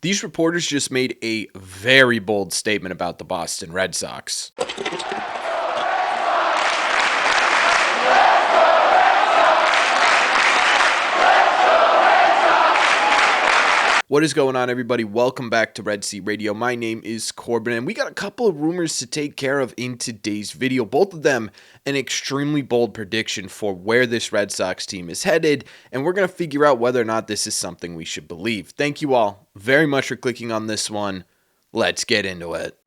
These reporters just made a very bold statement about the Boston Red Sox. What is going on, everybody? Welcome back to Red Sea Radio. My name is Corbin, and we got a couple of rumors to take care of in today's video. Both of them an extremely bold prediction for where this Red Sox team is headed, and we're going to figure out whether or not this is something we should believe. Thank you all very much for clicking on this one. Let's get into it.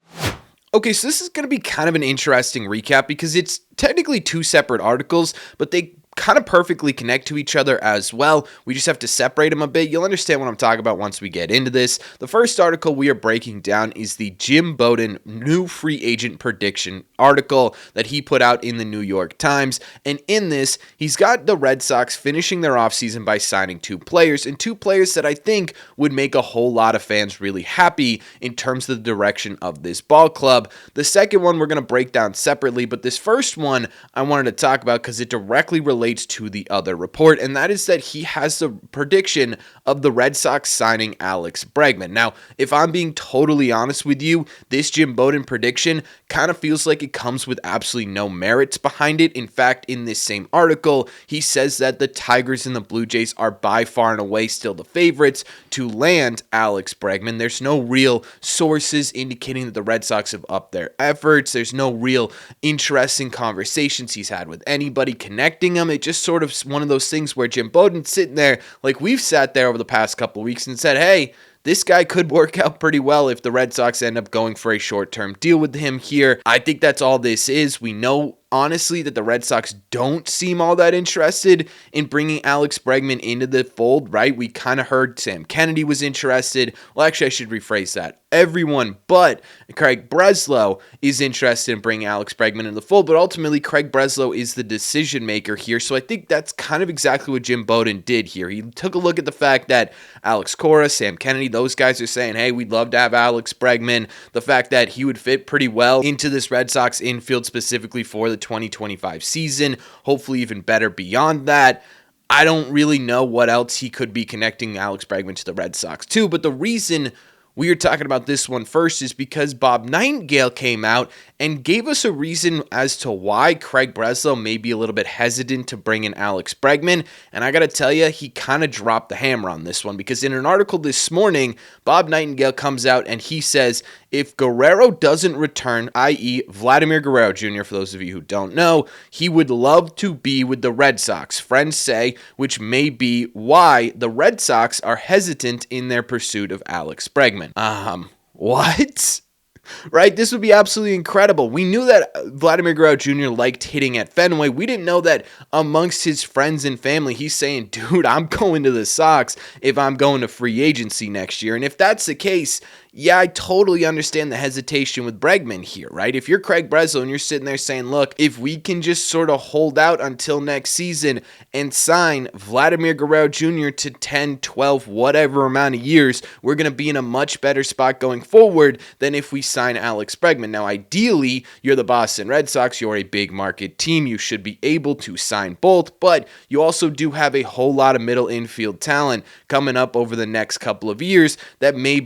Okay, so this is going to be kind of an interesting recap because it's technically two separate articles, but they kind of perfectly connect to each other as well. We just have to separate them a bit. You'll understand what I'm talking about once we get into this. The first article we are breaking down is the Jim Bowden new free agent prediction article that he put out in the New York Times. And in this, he's got the Red Sox finishing their offseason by signing two players, and two players that I think would make a whole lot of fans really happy in terms of the direction of this ball club. The second one we're going to break down separately, but this first one I wanted to talk about because it directly relates to the other report, and that is that he has the prediction of the Red Sox signing Alex Bregman. Now, if I'm being totally honest with you, this Jim Bowden prediction kind of feels like it comes with absolutely no merits behind it. In fact, in this same article, he says that the Tigers and the Blue Jays are by far and away still the favorites to land Alex Bregman. There's no real sources indicating that the Red Sox have upped their efforts. There's no real interesting conversations he's had with anybody connecting him. It just sort of one of those things where Jim Bowden's sitting there, like we've sat there over the past couple of weeks and said, hey, this guy could work out pretty well if the Red Sox end up going for a short-term deal with him here. I think that's all this is. We know, honestly, that the Red Sox don't seem all that interested in bringing Alex Bregman into the fold, right? We kind of heard Sam Kennedy was interested. Well, actually, I should rephrase that. Everyone but Craig Breslow is interested in bringing Alex Bregman into the fold, but ultimately, Craig Breslow is the decision maker here. So I think that's kind of exactly what Jim Bowden did here. He took a look at the fact that Alex Cora, Sam Kennedy, those guys are saying, hey, we'd love to have Alex Bregman. The fact that he would fit pretty well into this Red Sox infield specifically for the 2025 season, hopefully even better beyond that. I don't really know what else he could be connecting Alex Bregman to the Red Sox to, but the reason we are talking about this one first is because Bob Nightingale came out and gave us a reason as to why Craig Breslow may be a little bit hesitant to bring in Alex Bregman. And I got to tell you, he kind of dropped the hammer on this one because in an article this morning, Bob Nightingale comes out and he says, if Guerrero doesn't return, i.e. Vladimir Guerrero Jr., for those of you who don't know, he would love to be with the Red Sox, friends say, which may be why the Red Sox are hesitant in their pursuit of Alex Bregman. What? Right? This would be absolutely incredible. We knew that Vladimir Guerrero Jr. liked hitting at Fenway. We didn't know that amongst his friends and family, he's saying, dude, I'm going to the Sox if I'm going to free agency next year. And if that's the case, yeah, I totally understand the hesitation with Bregman here, right? If you're Craig Breslow and you're sitting there saying, look, if we can just sort of hold out until next season and sign Vladimir Guerrero Jr. to 10, 12, whatever amount of years, we're going to be in a much better spot going forward than if we sign Alex Bregman. Now, ideally, you're the Boston Red Sox. You're a big market team. You should be able to sign both, but you also do have a whole lot of middle infield talent coming up over the next couple of years that may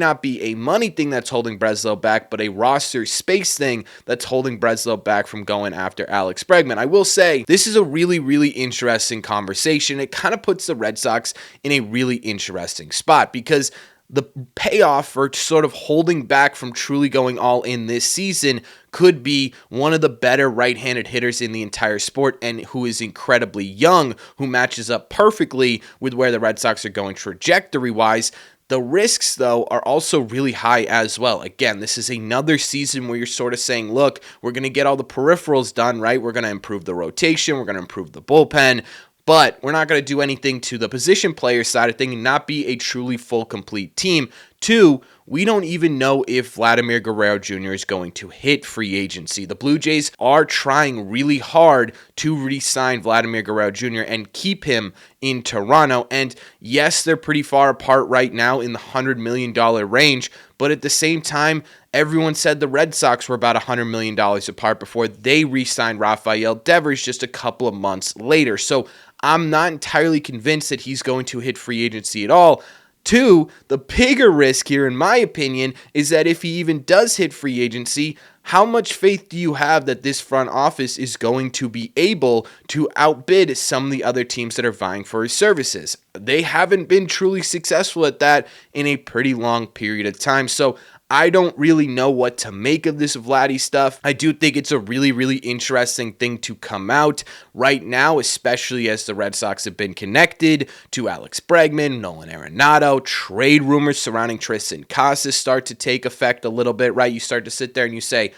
not be a money thing that's holding Breslow back, but a roster space thing that's holding Breslow back from going after Alex Bregman. I will say, this is a really, really interesting conversation. It kind of puts the Red Sox in a really interesting spot because the payoff for sort of holding back from truly going all in this season could be one of the better right-handed hitters in the entire sport and who is incredibly young, who matches up perfectly with where the Red Sox are going trajectory-wise. The risks, though, are also really high as well. Again, this is another season where you're sort of saying, look, we're going to get all the peripherals done, right? We're going to improve the rotation. We're going to improve the bullpen. But we're not going to do anything to the position player side of things and not be a truly full, complete team. Two, we don't even know if Vladimir Guerrero Jr. is going to hit free agency. The Blue Jays are trying really hard to re-sign Vladimir Guerrero Jr. and keep him in Toronto. And yes, they're pretty far apart right now in the $100 million range. But at the same time, everyone said the Red Sox were about $100 million apart before they re-signed Rafael Devers just a couple of months later. So I'm not entirely convinced that he's going to hit free agency at all. Two, the bigger risk here, in my opinion, is that if he even does hit free agency, how much faith do you have that this front office is going to be able to outbid some of the other teams that are vying for his services? They haven't been truly successful at that in a pretty long period of time. So I don't really know what to make of this Vladdy stuff. I do think it's a really, really interesting thing to come out right now, especially as the Red Sox have been connected to Alex Bregman, Nolan Arenado. Trade rumors surrounding Tristan Casas start to take effect a little bit, right? You start to sit there and you say,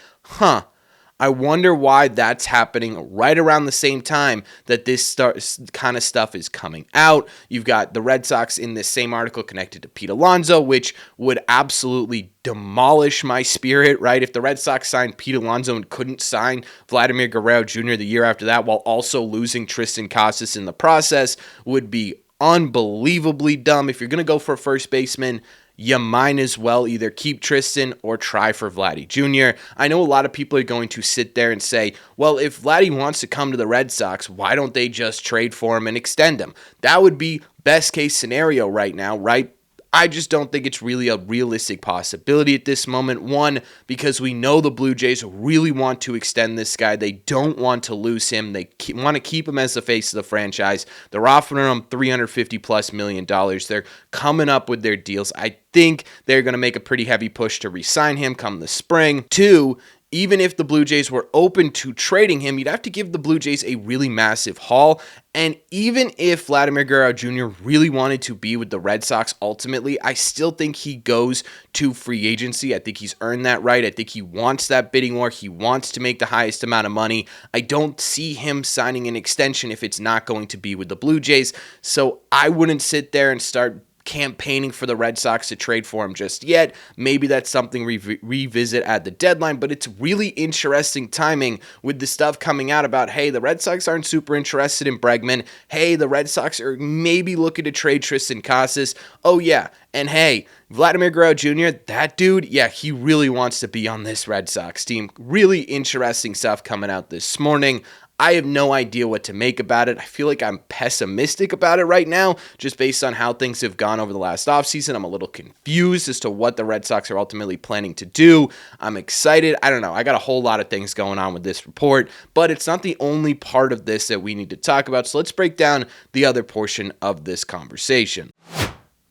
I wonder why that's happening right around the same time that this kind of stuff is coming out. You've got the Red Sox in this same article connected to Pete Alonso, which would absolutely demolish my spirit, right? If the Red Sox signed Pete Alonso and couldn't sign Vladimir Guerrero Jr. the year after that while also losing Tristan Casas in the process, would be unbelievably dumb. If you're going to go for a first baseman, you might as well either keep Tristan or try for Vladdy Jr. I know a lot of people are going to sit there and say, well, if Vladdy wants to come to the Red Sox, why don't they just trade for him and extend him? That would be best case scenario right now, right? I just don't think it's really a realistic possibility at this moment. One, because we know the Blue Jays really want to extend this guy. They don't want to lose him. They want to keep him as the face of the franchise. They're offering him $350+ million. They're coming up with their deals. I think they're going to make a pretty heavy push to re-sign him come the spring. Two, even if the Blue Jays were open to trading him, you'd have to give the Blue Jays a really massive haul. And even if Vladimir Guerrero Jr. really wanted to be with the Red Sox ultimately, I still think he goes to free agency. I think he's earned that right. I think he wants that bidding war. He wants to make the highest amount of money. I don't see him signing an extension if it's not going to be with the Blue Jays. So I wouldn't sit there and start campaigning for the Red Sox to trade for him just yet. Maybe that's something revisit at the deadline, but it's really interesting timing with the stuff coming out about, hey, the Red Sox aren't super interested in Bregman. Hey, the Red Sox are maybe looking to trade Tristan Casas. Oh, yeah. And hey, Vladimir Guerrero Jr., that dude, yeah, he really wants to be on this Red Sox team. Really interesting stuff coming out this morning. I have no idea what to make about it. I feel like I'm pessimistic about it right now, just based on how things have gone over the last offseason. I'm a little confused as to what the Red Sox are ultimately planning to do. I'm excited. I don't know. I got a whole lot of things going on with this report, but it's not the only part of this that we need to talk about. So let's break down the other portion of this conversation.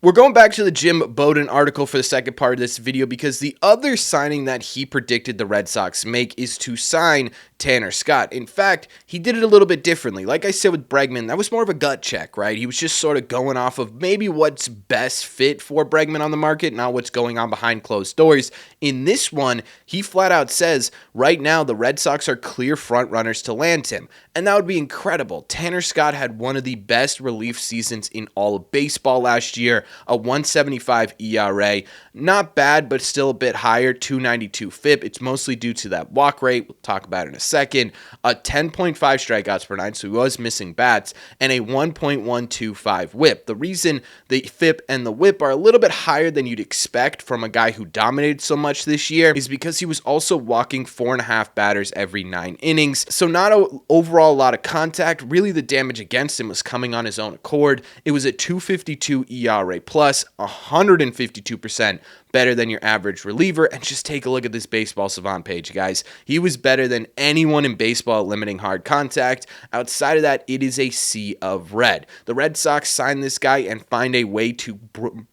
We're going back to the Jim Bowden article for the second part of this video because the other signing that he predicted the Red Sox make is to sign Tanner Scott. In fact, he did it a little bit differently. Like I said with Bregman, that was more of a gut check, right? He was just sort of going off of maybe what's best fit for Bregman on the market, not what's going on behind closed doors. In this one, he flat out says, right now, the Red Sox are clear front runners to land him. And that would be incredible. Tanner Scott had one of the best relief seasons in all of baseball last year, a 1.75 ERA. Not bad, but still a bit higher, 2.92 FIP. It's mostly due to that walk rate. We'll talk about it in a second. A 10.5 strikeouts per nine, so he was missing bats, and a 1.125 whip. The reason the FIP and the whip are a little bit higher than you'd expect from a guy who dominated so much this year is because he was also walking 4.5 batters every 9 innings. So not overall a lot of contact. Really, the damage against him was coming on his own accord. It was a 2.52 ERA plus, 152% better than your average reliever. And just take a look at this Baseball Savant page, guys. He was better than anyone in baseball at limiting hard contact. Outside of that, it is a sea of red. The Red Sox sign this guy and find a way to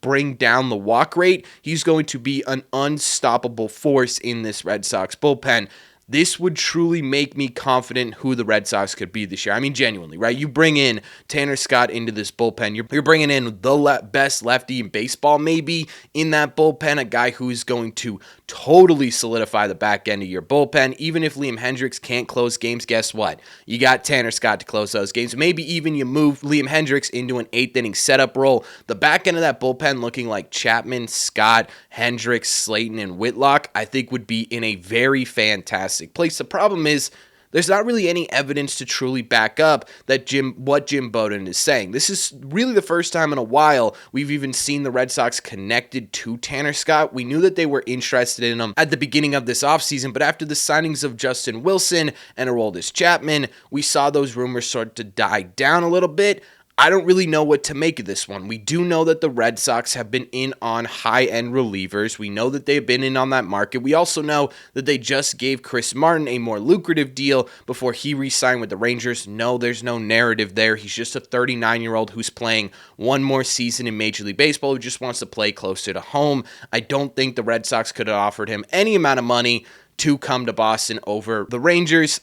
bring down the walk rate. He's going to be an unstoppable force in this Red Sox bullpen. This would truly make me confident who the Red Sox could be this year. I mean, genuinely, right? You bring in Tanner Scott into this bullpen. You're bringing in the best lefty in baseball, maybe, in that bullpen, a guy who's going to totally solidify the back end of your bullpen. Even if Liam Hendricks can't close games, guess what? You got Tanner Scott to close those games. Maybe even you move Liam Hendricks into an 8th inning setup role. The back end of that bullpen looking like Chapman, Scott, Hendricks, Slayton, and Whitlock, I think would be in a very fantastic place. The problem is there's not really any evidence to truly back up that what Jim Bowden is saying. This is really the first time in a while we've even seen the Red Sox connected to Tanner Scott. We knew that they were interested in him at the beginning of this offseason, but after the signings of Justin Wilson and Aroldis Chapman, we saw those rumors start to die down a little bit. I don't really know what to make of this one. We do know that the Red Sox have been in on high-end relievers. We know that they've been in on that market. We also know that they just gave Chris Martin a more lucrative deal before he re-signed with the Rangers. No, there's no narrative there. He's just a 39-year-old who's playing one more season in Major League Baseball who just wants to play closer to home. I don't think the Red Sox could have offered him any amount of money to come to Boston over the Rangers.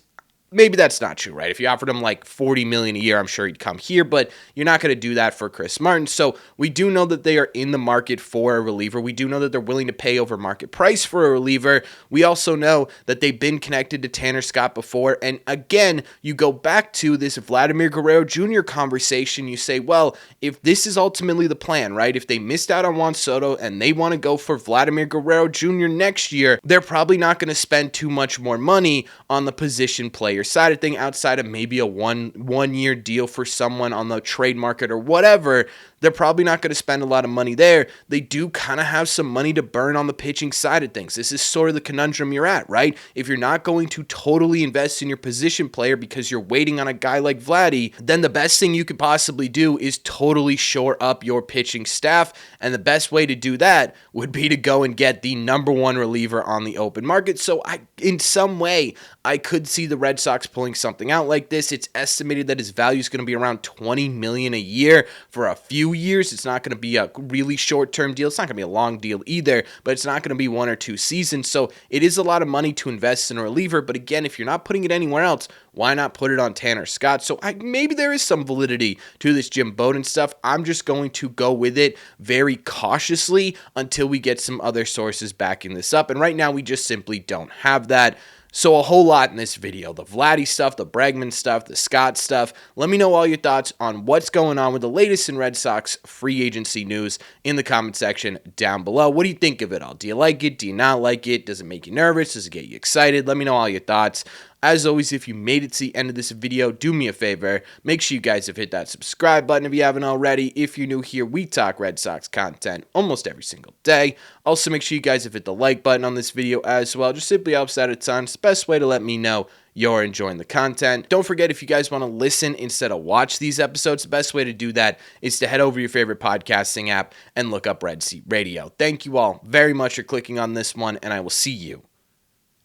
Maybe that's not true, right? If you offered him like $40 million a year, I'm sure he'd come here, but you're not going to do that for Chris Martin. So we do know that they are in the market for a reliever. We do know that they're willing to pay over market price for a reliever. We also know that they've been connected to Tanner Scott before. And again, you go back to this Vladimir Guerrero Jr. conversation. You say, well, if this is ultimately the plan, right? If they missed out on Juan Soto and they want to go for Vladimir Guerrero Jr. next year, they're probably not going to spend too much more money on the position player side of thing outside of maybe a one year deal for someone on the trade market or whatever. They're probably not going to spend a lot of money there. They do kind of have some money to burn on the pitching side of things. This is sort of the conundrum you're at, right? If you're not going to totally invest in your position player because you're waiting on a guy like Vladdy, then the best thing you could possibly do is totally shore up your pitching staff. And the best way to do that would be to go and get the number one reliever on the open market. So in some way, I could see the Red Sox pulling something out like this. It's estimated that his value is going to be around $20 million a year for a few years. It's not going to be a really short-term deal. It's not going to be a long deal either, but it's not going to be 1 or 2 seasons. So it is a lot of money to invest in a reliever. But again, if you're not putting it anywhere else, why not put it on Tanner Scott? So maybe there is some validity to this Jim Bowden stuff. I'm just going to go with it very cautiously until we get some other sources backing this up. And right now, we just simply don't have that. So a whole lot in this video, the Vladdy stuff, the Bregman stuff, the Scott stuff. Let me know all your thoughts on what's going on with the latest in Red Sox free agency news in the comment section down below. What do you think of it all? Do you like it? Do you not like it? Does it make you nervous? Does it get you excited? Let me know all your thoughts. As always, if you made it to the end of this video, do me a favor. Make sure you guys have hit that subscribe button if you haven't already. If you're new here, we talk Red Sox content almost every single day. Also, make sure you guys have hit the like button on this video as well. Just simply helps out a ton. It's the best way to let me know you're enjoying the content. Don't forget, if you guys want to listen instead of watch these episodes, the best way to do that is to head over to your favorite podcasting app and look up Red Seat Radio. Thank you all very much for clicking on this one, and I will see you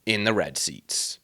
in the Red Seats.